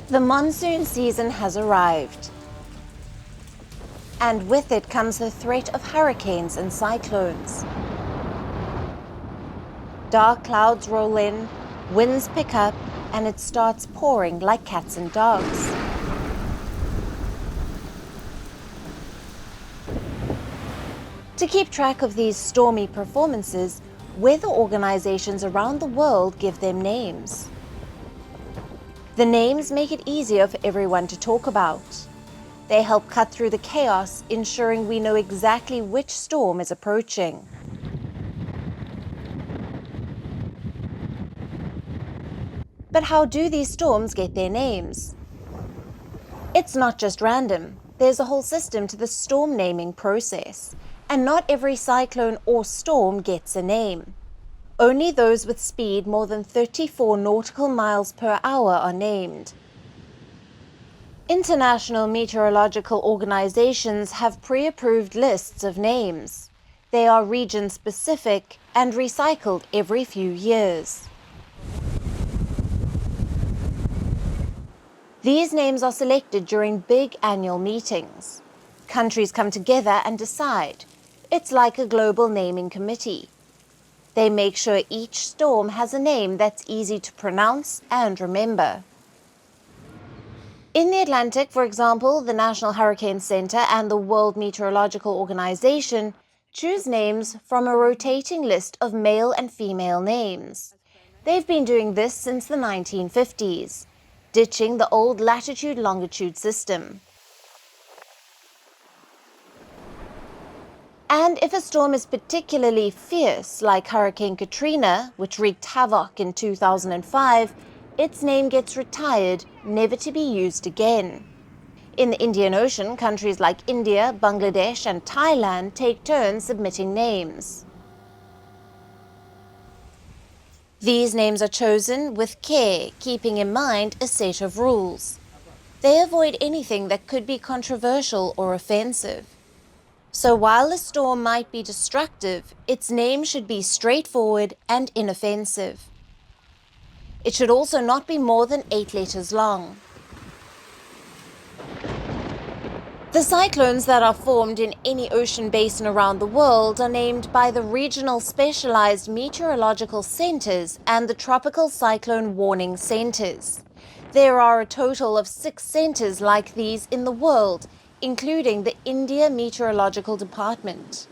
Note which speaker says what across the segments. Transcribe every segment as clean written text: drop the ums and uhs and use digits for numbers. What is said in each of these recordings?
Speaker 1: The monsoon season has arrived, and with it comes the threat of hurricanes and cyclones. Dark clouds roll in, winds pick up, and it starts pouring like cats and dogs. To keep track of these stormy performances, weather organizations around the world give them names. The names make it easier for everyone to talk about. They help cut through the chaos, ensuring we know exactly which storm is approaching. But how do these storms get their names? It's not just random. There's a whole system to the storm naming process, and not every cyclone or storm gets a name. Only those with speed more than 34 nautical miles per hour are named. International meteorological organizations have pre-approved lists of names. They are region-specific and recycled every few years. These names are selected during big annual meetings. Countries come together and decide. It's like a global naming committee. They make sure each storm has a name that's easy to pronounce and remember. In the Atlantic, for example, the National Hurricane Center and the World Meteorological Organization choose names from a rotating list of male and female names. They've been doing this since the 1950s, ditching the old latitude-longitude system. And if a storm is particularly fierce, like Hurricane Katrina, which wreaked havoc in 2005, its name gets retired, never to be used again. In the Indian Ocean, countries like India, Bangladesh, and Thailand take turns submitting names. These names are chosen with care, keeping in mind a set of rules. They avoid anything that could be controversial or offensive. So while the storm might be destructive, its name should be straightforward and inoffensive. It should also not be more than 8 letters long. The cyclones that are formed in any ocean basin around the world are named by the regional specialized meteorological centers and the tropical cyclone warning centers. There are a total of 6 centers like these in the world, including the India Meteorological Department.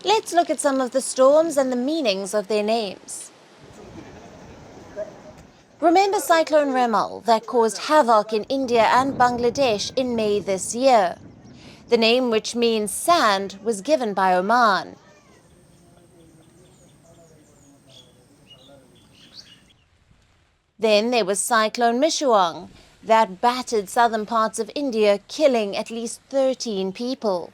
Speaker 1: Let's look at some of the storms and the meanings of their names. Remember Cyclone Remal that caused havoc in India and Bangladesh in May this year. The name, which means sand, was given by Oman. Then there was Cyclone Michaung that battered southern parts of India, killing at least 13 people.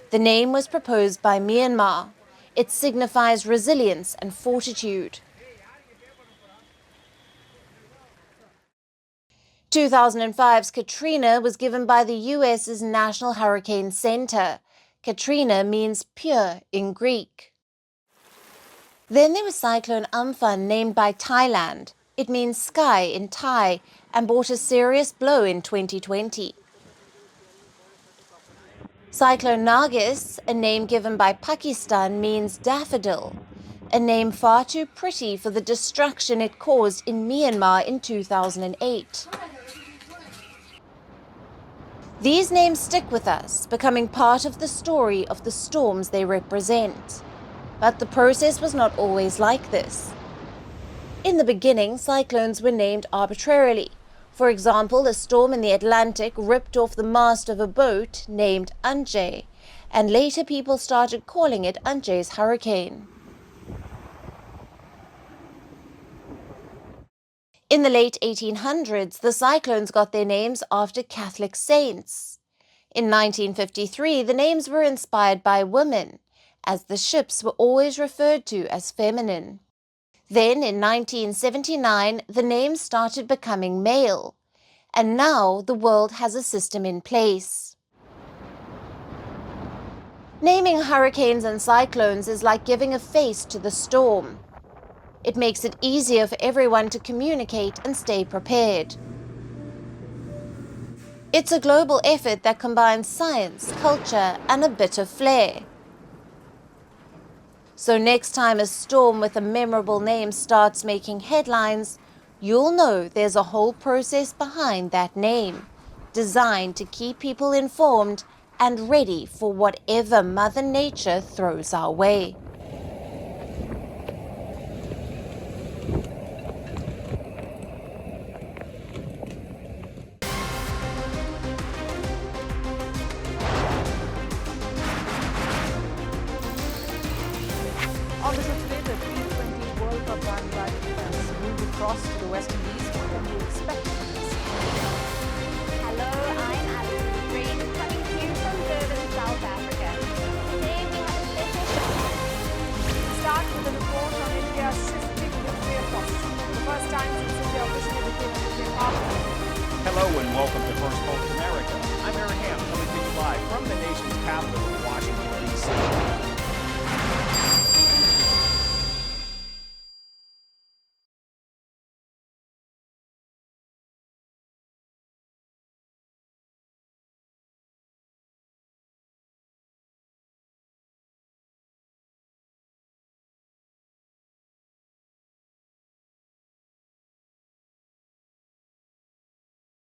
Speaker 1: The name was proposed by Myanmar. It signifies resilience and fortitude. 2005's Katrina was given by the US's National Hurricane Center. Katrina means pure in Greek. Then there was Cyclone Amphan, named by Thailand. It means sky in Thai and brought a serious blow in 2020. Cyclone Nargis, a name given by Pakistan, means daffodil, a name far too pretty for the destruction it caused in Myanmar in 2008. These names stick with us, becoming part of the story of the storms they represent. But the process was not always like this. In the beginning, cyclones were named arbitrarily. For example, a storm in the Atlantic ripped off the mast of a boat named Anjay, and later people started calling it Anjay's hurricane. In the late 1800s, the cyclones got their names after Catholic saints. In 1953, the names were inspired by women, as the ships were always referred to as feminine. Then, in 1979, the names started becoming male, and now the world has a system in place. Naming hurricanes and cyclones is like giving a face to the storm. It makes it easier for everyone to communicate and stay prepared. It's a global effort that combines science, culture, and a bit of flair. So next time a storm with a memorable name starts making headlines, you'll know there's a whole process behind that name, designed to keep people informed and ready for whatever Mother Nature throws our way.